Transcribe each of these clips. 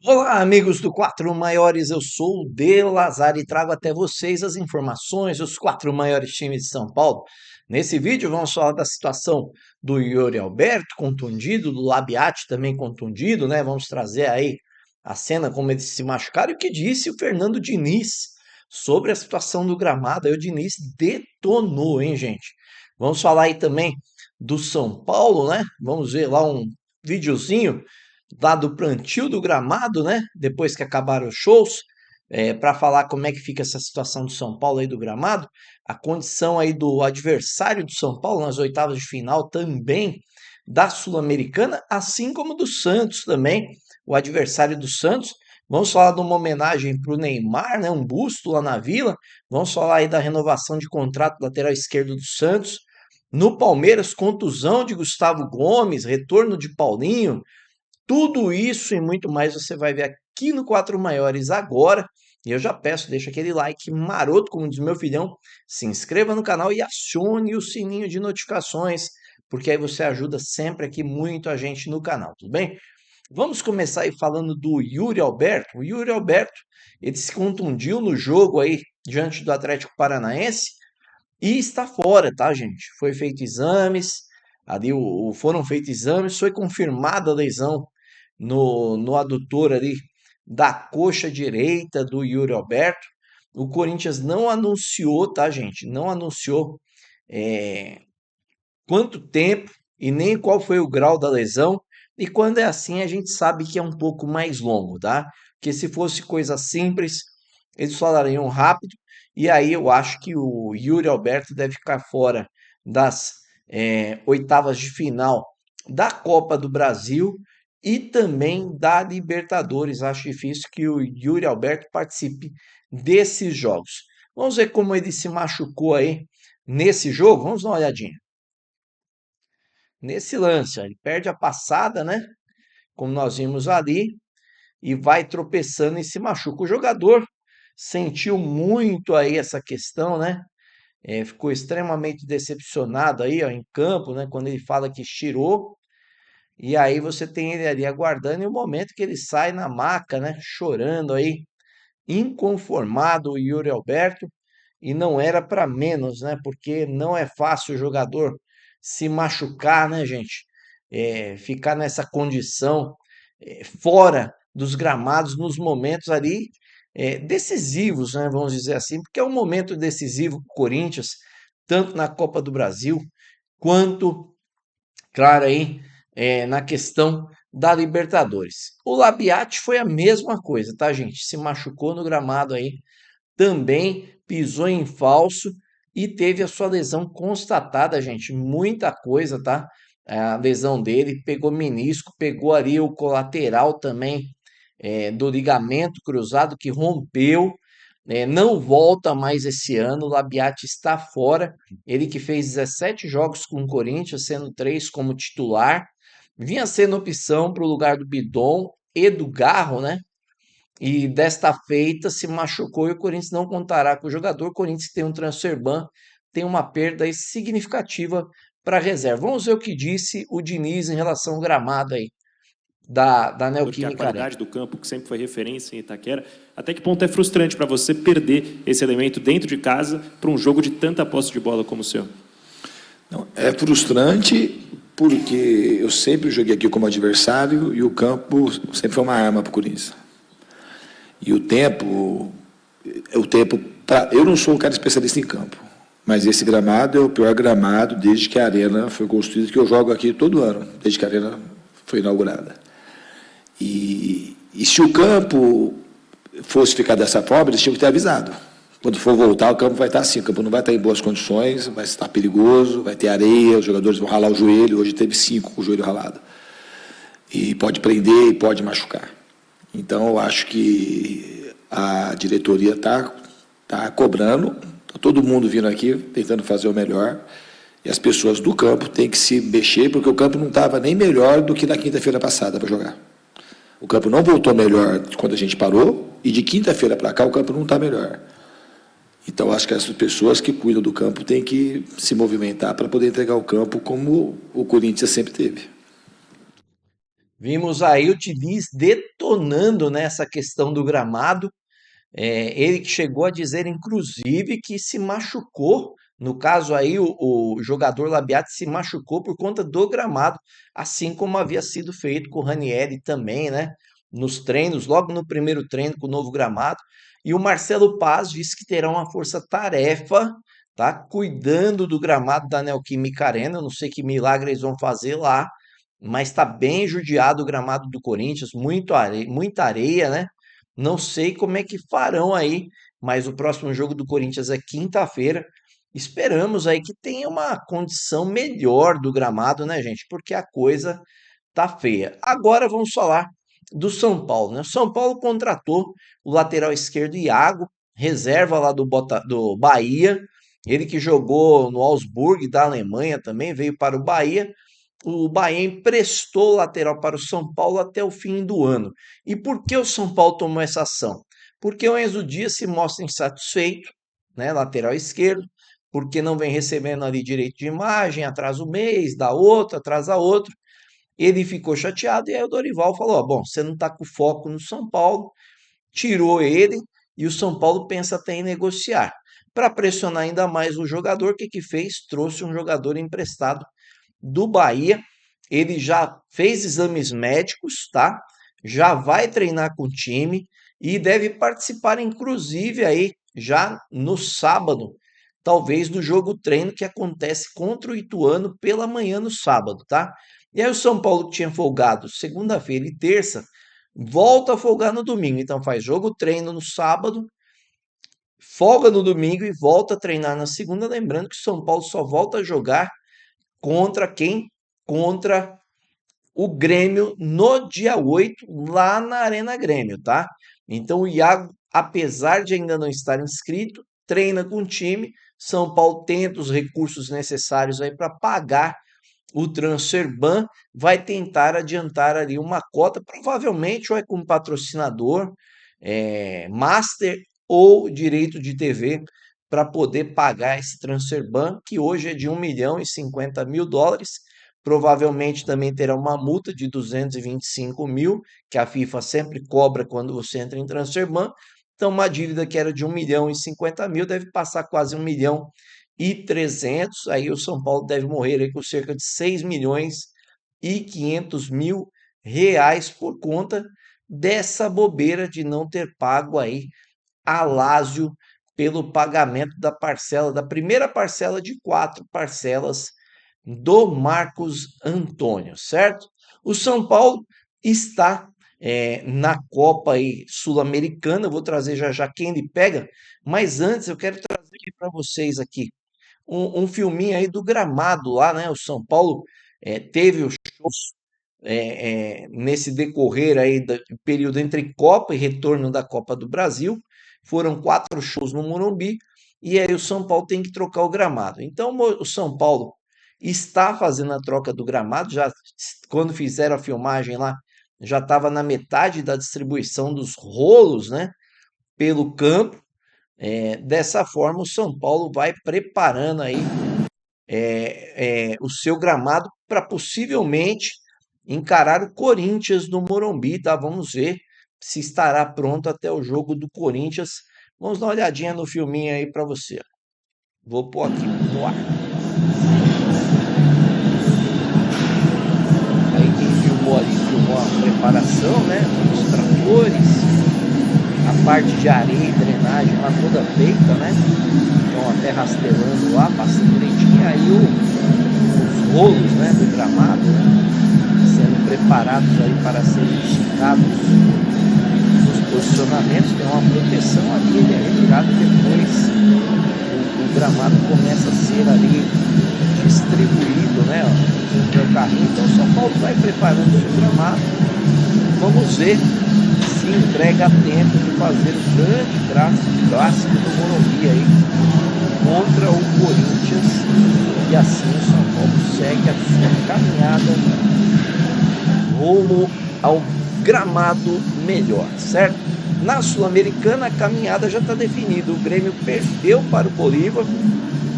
Olá, amigos do Quatro Maiores, eu sou o De Lazar e trago até vocês as informações dos quatro maiores times de São Paulo. Nesse vídeo vamos falar da situação do Yuri Alberto contundido, do Labiati também contundido, né? Vamos trazer aí a cena como eles se machucaram e o que disse o Fernando Diniz sobre a situação do gramado. Aí o Diniz detonou, hein, gente? Vamos falar aí também do São Paulo, né? Vamos ver lá um videozinho lá do plantio do gramado, né? Depois que acabaram os shows, para falar como é que fica essa situação do São Paulo aí do gramado, a condição aí do adversário do São Paulo nas oitavas de final também da Sul-Americana, assim como do Santos também, o adversário do Santos. Vamos falar de uma homenagem para o Neymar, né? Um busto lá na Vila. Vamos falar aí da renovação de contrato lateral esquerdo do Santos. No Palmeiras, contusão de Gustavo Gomes, retorno de Paulinho, tudo isso e muito mais você vai ver aqui no Quatro Maiores agora. E eu já peço, deixa aquele like maroto, como diz meu filhão, se inscreva no canal e acione o sininho de notificações, porque aí você ajuda sempre aqui muito a gente no canal, tudo bem? Vamos começar aí falando do Yuri Alberto. O Yuri Alberto, ele se contundiu no jogo aí diante do Atlético Paranaense e está fora, tá, gente? Foi feito exames, ali foram feitos exames, foi confirmada a lesão no adutor ali da coxa direita do Yuri Alberto. O Corinthians não anunciou, tá, gente? Não anunciou é, quanto tempo e nem qual foi o grau da lesão. E quando é assim, a gente sabe que é um pouco mais longo, tá? Porque se fosse coisa simples, eles falariam rápido. E aí eu acho que o Yuri Alberto deve ficar fora das oitavas de final da Copa do Brasil e também da Libertadores. Acho difícil que o Yuri Alberto participe desses jogos. Vamos ver como ele se machucou aí nesse jogo. Vamos dar uma olhadinha. Nesse lance, ó, ele perde a passada, né? Como nós vimos ali, e vai tropeçando e se machuca. O jogador sentiu muito aí essa questão, né? Ficou extremamente decepcionado aí, ó, em campo, né? Quando ele fala que estirou. E aí você tem ele ali aguardando, e o momento que ele sai na maca, né? Chorando aí, inconformado, o Yuri Alberto. E não era para menos, né? Porque não é fácil o jogador se machucar, né, gente? Ficar nessa condição, fora dos gramados nos momentos ali decisivos, né? Vamos dizer assim, porque é um momento decisivo para o Corinthians, tanto na Copa do Brasil quanto, claro, aí na questão da Libertadores. O Labiati foi a mesma coisa, tá, gente? Se machucou no gramado aí também pisou em falso e teve a sua lesão constatada, gente. Muita coisa, tá? A lesão dele pegou menisco, pegou ali o colateral também do ligamento cruzado que rompeu. Não volta mais esse ano. O Labiati está fora. Ele que fez 17 jogos com o Corinthians, sendo 3 como titular. Vinha sendo opção para o lugar do Bidon e do Garro, né? E desta feita se machucou e o Corinthians não contará com o jogador. O Corinthians tem um transfer ban, tem uma perda aí significativa para a reserva. Vamos ver o que disse o Diniz em relação ao gramado aí da Que a Neoquímica Arena. qualidade do campo, que sempre foi referência em Itaquera, até que ponto é frustrante para você perder esse elemento dentro de casa para um jogo de tanta posse de bola como o seu? Não, é frustrante porque eu sempre joguei aqui como adversário e o campo sempre foi uma arma para o Corinthians. E eu não sou um cara especialista em campo, mas esse gramado é o pior gramado desde que a arena foi construída, que eu jogo aqui todo ano, desde que a arena foi inaugurada. E se o campo fosse ficar dessa forma, eles tinham que ter avisado. Quando for voltar, o campo vai estar assim, o campo não vai estar em boas condições, vai estar perigoso, vai ter areia, os jogadores vão ralar o joelho, hoje teve 5 com o joelho ralado. E pode prender e pode machucar. Então, eu acho que a diretoria está cobrando, tá todo mundo vindo aqui tentando fazer o melhor, e as pessoas do campo têm que se mexer, porque o campo não estava nem melhor do que na quinta-feira passada para jogar. O campo não voltou melhor quando a gente parou, e de quinta-feira para cá o campo não está melhor. Então, acho que essas pessoas que cuidam do campo têm que se movimentar para poder entregar o campo como o Corinthians sempre teve. Vimos aí o Diniz detonando nessa questão do gramado. Ele que chegou a dizer, inclusive, que se machucou. No caso aí, o jogador Labiat se machucou por conta do gramado, assim como havia sido feito com o Ranieri também, né? Nos treinos, logo no primeiro treino com o novo gramado. E o Marcelo Paz disse que terá uma força-tarefa, tá? Cuidando do gramado da Neoquímica Arena. Eu não sei que milagre eles vão fazer lá, mas está bem judiado o gramado do Corinthians, muita areia, né? Não sei como é que farão aí, mas o próximo jogo do Corinthians é quinta-feira. Esperamos aí que tenha uma condição melhor do gramado, né, gente? Porque a coisa tá feia. Agora vamos falar do São Paulo, né? O São Paulo contratou o lateral esquerdo Iago, reserva lá do Bahia. Ele que jogou no Augsburg da Alemanha também, veio para o Bahia. O Bahia emprestou o lateral para o São Paulo até o fim do ano. E por que o São Paulo tomou essa ação? Porque o Enzo Dias se mostra insatisfeito, né, lateral esquerdo, porque não vem recebendo ali direito de imagem, atrasa um mês, dá outro, atrasa outro. Ele ficou chateado e aí o Dorival falou: ó, bom, você não está com foco no São Paulo, tirou ele e o São Paulo pensa até em negociar. Para pressionar ainda mais o jogador, o que fez? Trouxe um jogador emprestado do Bahia. Ele já fez exames médicos, tá? Já vai treinar com o time e deve participar, inclusive, aí já no sábado, talvez do jogo treino que acontece contra o Ituano pela manhã no sábado, tá? E aí o São Paulo que tinha folgado segunda-feira e terça, volta a folgar no domingo. Então faz jogo treino no sábado, folga no domingo e volta a treinar na segunda. Lembrando que o São Paulo só volta a jogar contra quem? Contra o Grêmio no dia 8, lá na Arena Grêmio, tá? Então o Iago, apesar de ainda não estar inscrito, treina com o time. São Paulo tenta os recursos necessários aí para pagar o Transferban, vai tentar adiantar ali uma cota, provavelmente ou é com patrocinador, master ou direito de TV, para poder pagar esse Transferban, que hoje é de 1.050.000 dólares. Provavelmente também terá uma multa de 225 mil, que a FIFA sempre cobra quando você entra em Transferban. Então, uma dívida que era de 1.050.000 deve passar quase 1.300.000. Aí o São Paulo deve morrer aí com cerca de 6.500.000 reais por conta dessa bobeira de não ter pago aí a Lazio pelo pagamento da primeira parcela de 4 parcelas do Marcos Antônio, certo? O São Paulo está na Copa Sul-Americana. Eu vou trazer já quem ele pega, mas antes eu quero trazer aqui para vocês aqui um filminho aí do gramado lá, né? O São Paulo teve os shows nesse decorrer aí do período entre Copa e retorno da Copa do Brasil. Foram 4 shows no Morumbi e aí o São Paulo tem que trocar o gramado. Então o São Paulo está fazendo a troca do gramado. Já quando fizeram a filmagem lá, já estava na metade da distribuição dos rolos, né, pelo campo. Dessa forma, o São Paulo vai preparando aí o seu gramado para possivelmente encarar o Corinthians no Morumbi, tá? Vamos ver se estará pronto até o jogo do Corinthians. Vamos dar uma olhadinha no filminho aí para você. Vou pôr aqui no ar. Aí quem filmou ali, filmou a preparação, né? Os tratores, a parte de areia e drenagem lá toda feita, né? Então até rastelando lá, passando direitinho. Aí os rolos, né, do gramado, né, sendo preparados aí para serem esticados nos posicionamentos. Tem uma proteção ali, ele é retirado depois. O gramado começa a ser ali distribuído, né, no carrinho. Então o São Paulo vai preparando o seu gramado. Vamos ver se entrega a tempo de fazer o grande clássico do Morumbi aí contra o Corinthians. E assim o São Paulo segue a sua caminhada rumo ao gramado melhor, certo? Na Sul-Americana a caminhada já está definida. O Grêmio perdeu para o Bolívar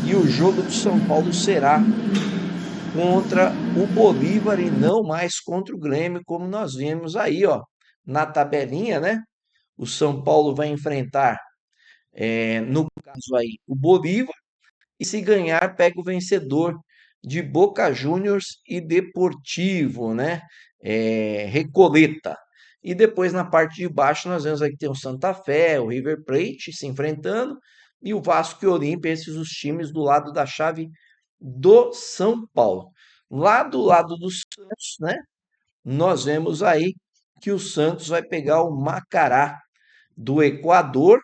e o jogo do São Paulo será contra o Bolívar e não mais contra o Grêmio, como nós vimos aí, ó, na tabelinha, né? O São Paulo vai enfrentar, no caso aí, o Bolívar, e se ganhar, pega o vencedor de Boca Juniors e Deportivo, né? Recoleta. E depois na parte de baixo nós vemos aí que tem o Santa Fé, o River Plate se enfrentando e o Vasco e o Olímpia, esses os times do lado da chave do São Paulo. Lá do lado do Santos, né? Nós vemos aí que o Santos vai pegar o Macará do Equador.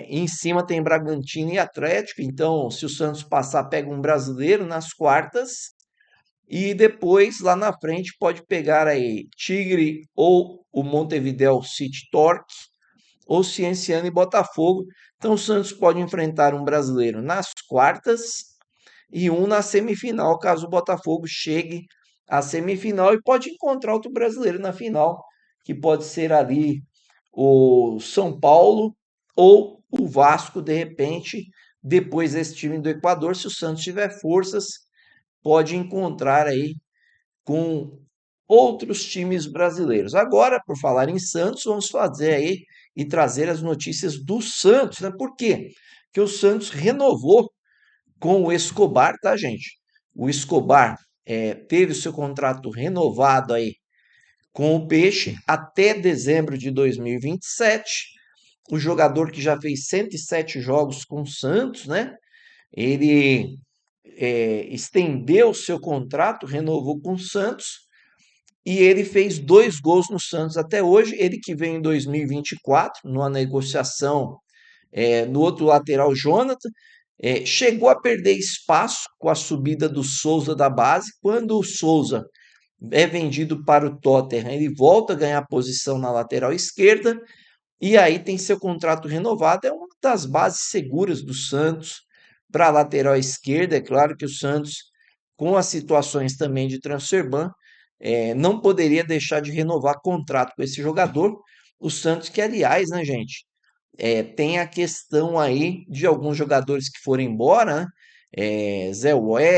Em cima tem Bragantino e Atlético, então se o Santos passar, pega um brasileiro nas quartas. E depois, lá na frente, pode pegar aí Tigre ou o Montevideo City Torque, ou Cienciano e Botafogo. Então o Santos pode enfrentar um brasileiro nas quartas e um na semifinal, caso o Botafogo chegue à semifinal, e pode encontrar outro brasileiro na final, que pode ser ali o São Paulo ou o Vasco, de repente, depois desse time do Equador, se o Santos tiver forças, pode encontrar aí com outros times brasileiros. Agora, por falar em Santos, vamos fazer aí e trazer as notícias do Santos, né? Por quê? Porque o Santos renovou com o Escobar, tá, gente? O Escobar teve o seu contrato renovado aí com o Peixe até dezembro de 2027. O jogador que já fez 107 jogos com o Santos, né? Ele estendeu o seu contrato, renovou com o Santos e ele fez 2 gols no Santos até hoje. Ele que vem em 2024, numa negociação no outro lateral, Jonathan, chegou a perder espaço com a subida do Souza da base. Quando o Souza é vendido para o Tottenham, ele volta a ganhar posição na lateral esquerda e aí tem seu contrato renovado. É uma das bases seguras do Santos para a lateral esquerda. É claro que o Santos, com as situações também de transfer ban, não poderia deixar de renovar contrato com esse jogador. O Santos, que aliás, né, gente, tem a questão aí de alguns jogadores que foram embora, né? Zé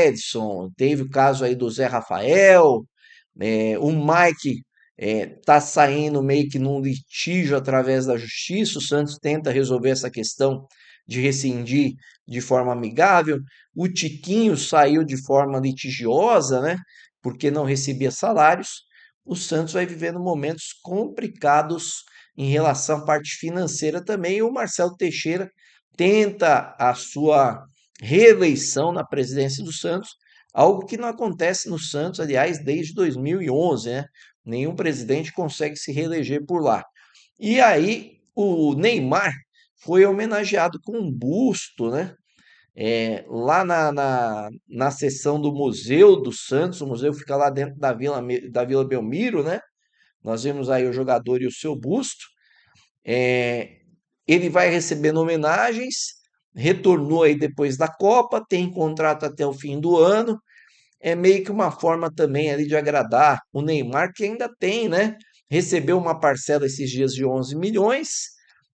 Edson, teve o caso aí do Zé Rafael, o Mike tá saindo meio que num litígio através da justiça. O Santos tenta resolver essa questão de rescindir de forma amigável. O Tiquinho saiu de forma litigiosa, né? Porque não recebia salários. O Santos vai vivendo momentos complicados em relação à parte financeira também. E o Marcelo Teixeira tenta a sua reeleição na presidência do Santos, algo que não acontece no Santos, aliás, desde 2011, né? Nenhum presidente consegue se reeleger por lá. E aí o Neymar foi homenageado com um busto, né? Lá na seção do Museu do Santos. O museu fica lá dentro da Vila Belmiro, né? Nós vemos aí o jogador e o seu busto. Ele vai recebendo homenagens, retornou aí depois da Copa, tem contrato até o fim do ano. É meio que uma forma também ali de agradar o Neymar, que ainda tem, né? Recebeu uma parcela esses dias de 11 milhões,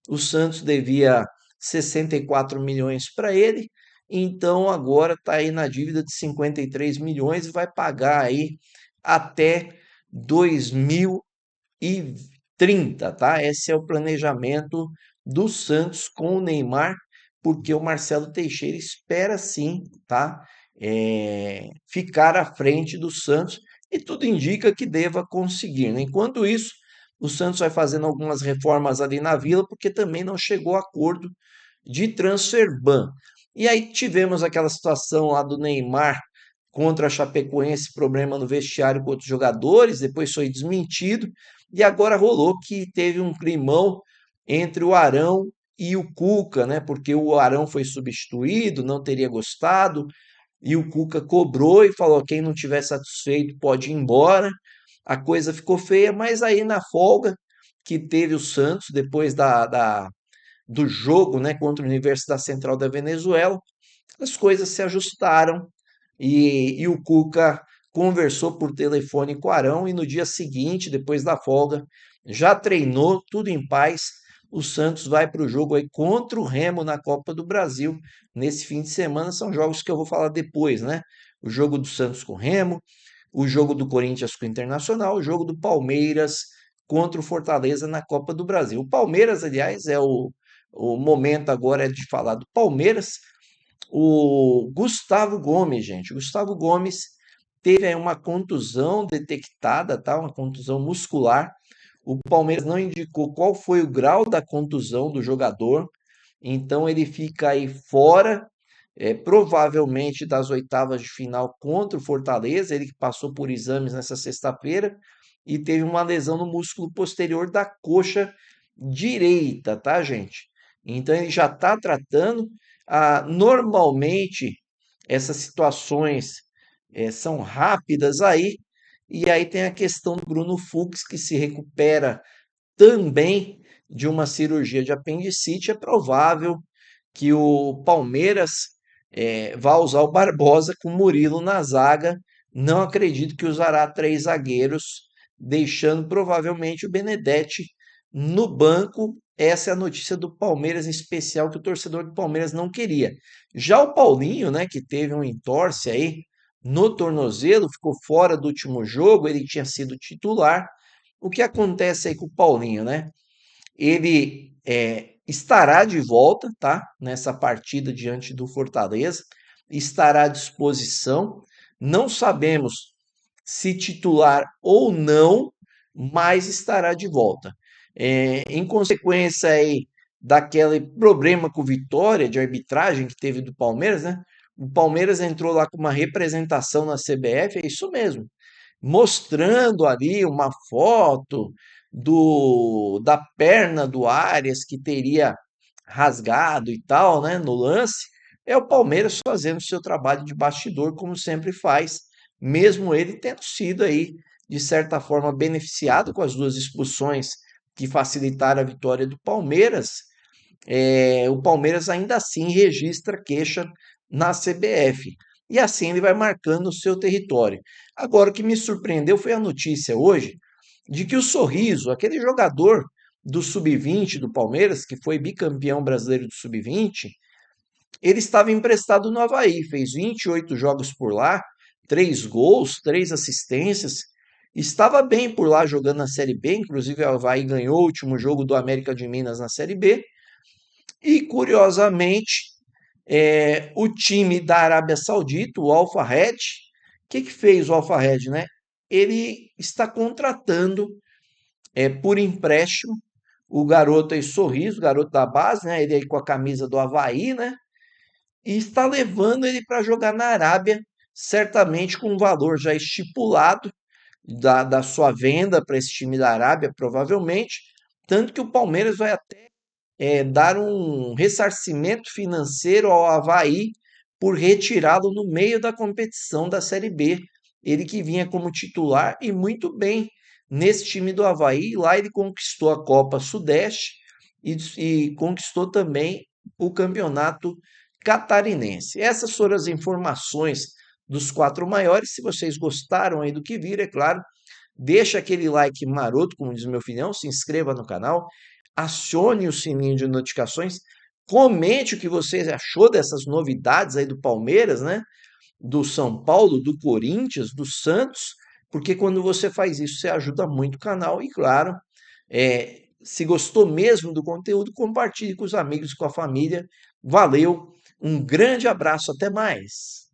o Santos devia 64 milhões para ele, então agora está aí na dívida de 53 milhões e vai pagar aí até 2030, tá? Esse é o planejamento do Santos com o Neymar, porque o Marcelo Teixeira espera sim, tá? Ficar à frente do Santos, e tudo indica que deva conseguir, né? Enquanto isso, o Santos vai fazendo algumas reformas ali na Vila, porque também não chegou a acordo de transfer ban. E aí tivemos aquela situação lá do Neymar contra a Chapecoense, problema no vestiário com outros jogadores, depois foi desmentido, e agora rolou que teve um climão entre o Arão e o Cuca, né? Porque o Arão foi substituído, não teria gostado, e o Cuca cobrou e falou: quem não tiver satisfeito pode ir embora. A coisa ficou feia, mas aí na folga que teve o Santos, depois do jogo, né, contra a Universidade Central da Venezuela, as coisas se ajustaram e o Cuca conversou por telefone com o Arão, e no dia seguinte, depois da folga, já treinou, tudo em paz. O Santos vai para o jogo aí contra o Remo na Copa do Brasil nesse fim de semana. São jogos que eu vou falar depois, né? o jogo do Santos com o Remo, o jogo do Corinthians com o Internacional, o jogo do Palmeiras contra o Fortaleza na Copa do Brasil. O Palmeiras, aliás, o momento agora é de falar do Palmeiras. O Gustavo Gomes, gente, o Gustavo Gomes teve aí uma contusão detectada, tá? Uma contusão muscular. O Palmeiras não indicou qual foi o grau da contusão do jogador, então ele fica aí fora, provavelmente das oitavas de final contra o Fortaleza. Ele que passou por exames nessa sexta-feira e teve uma lesão no músculo posterior da coxa direita, tá, gente? Então ele já está tratando. Normalmente essas situações são rápidas aí, e aí tem a questão do Bruno Fux, que se recupera também de uma cirurgia de apendicite. É provável que o Palmeiras vá usar o Barbosa com o Murilo na zaga. Não acredito que usará 3 zagueiros, deixando provavelmente o Benedetti no banco. Essa é a notícia do Palmeiras, em especial, que o torcedor do Palmeiras não queria. Já o Paulinho, né, que teve um entorse aí no tornozelo, ficou fora do último jogo, ele tinha sido titular. O que acontece aí com o Paulinho, né? Ele estará de volta, tá? Nessa partida diante do Fortaleza, estará à disposição. Não sabemos se titular ou não, mas estará de volta. Em consequência aí daquele problema com o Vitória de arbitragem que teve do Palmeiras, né? O Palmeiras entrou lá com uma representação na CBF, é isso mesmo, mostrando ali uma foto da perna do Arias que teria rasgado e tal, né, no lance. É o Palmeiras fazendo seu trabalho de bastidor, como sempre faz, mesmo ele tendo sido aí, de certa forma, beneficiado com as 2 expulsões que facilitaram a vitória do Palmeiras. O Palmeiras ainda assim registra queixa na CBF. E assim ele vai marcando o seu território. Agora, o que me surpreendeu foi a notícia hoje de que o Sorriso, aquele jogador do Sub-20 do Palmeiras, que foi bicampeão brasileiro do Sub-20, ele estava emprestado no Avaí, fez 28 jogos por lá, 3 gols, 3 assistências, estava bem por lá jogando na Série B, inclusive o Avaí ganhou o último jogo do América de Minas na Série B, e curiosamente, o time da Arábia Saudita, o Al Fahd, o que fez o Al Fahd, né? Ele está contratando por empréstimo o garoto aí, Sorriso, garoto da base, né? Ele aí com a camisa do Avaí, né? E está levando ele para jogar na Arábia, certamente com um valor já estipulado da sua venda para esse time da Arábia, provavelmente. Tanto que o Palmeiras vai até dar um ressarcimento financeiro ao Avaí por retirá-lo no meio da competição da Série B. Ele que vinha como titular e muito bem nesse time do Avaí. Lá ele conquistou a Copa Sudeste e conquistou também o campeonato catarinense. Essas foram as informações dos 4 maiores. Se vocês gostaram aí do que viram, é claro, deixa aquele like maroto, como diz meu filhão, se inscreva no canal, acione o sininho de notificações, comente o que você achou dessas novidades aí do Palmeiras, né? Do São Paulo, do Corinthians, do Santos, porque quando você faz isso, você ajuda muito o canal. E claro, se gostou mesmo do conteúdo, compartilhe com os amigos, com a família. Valeu, um grande abraço, até mais!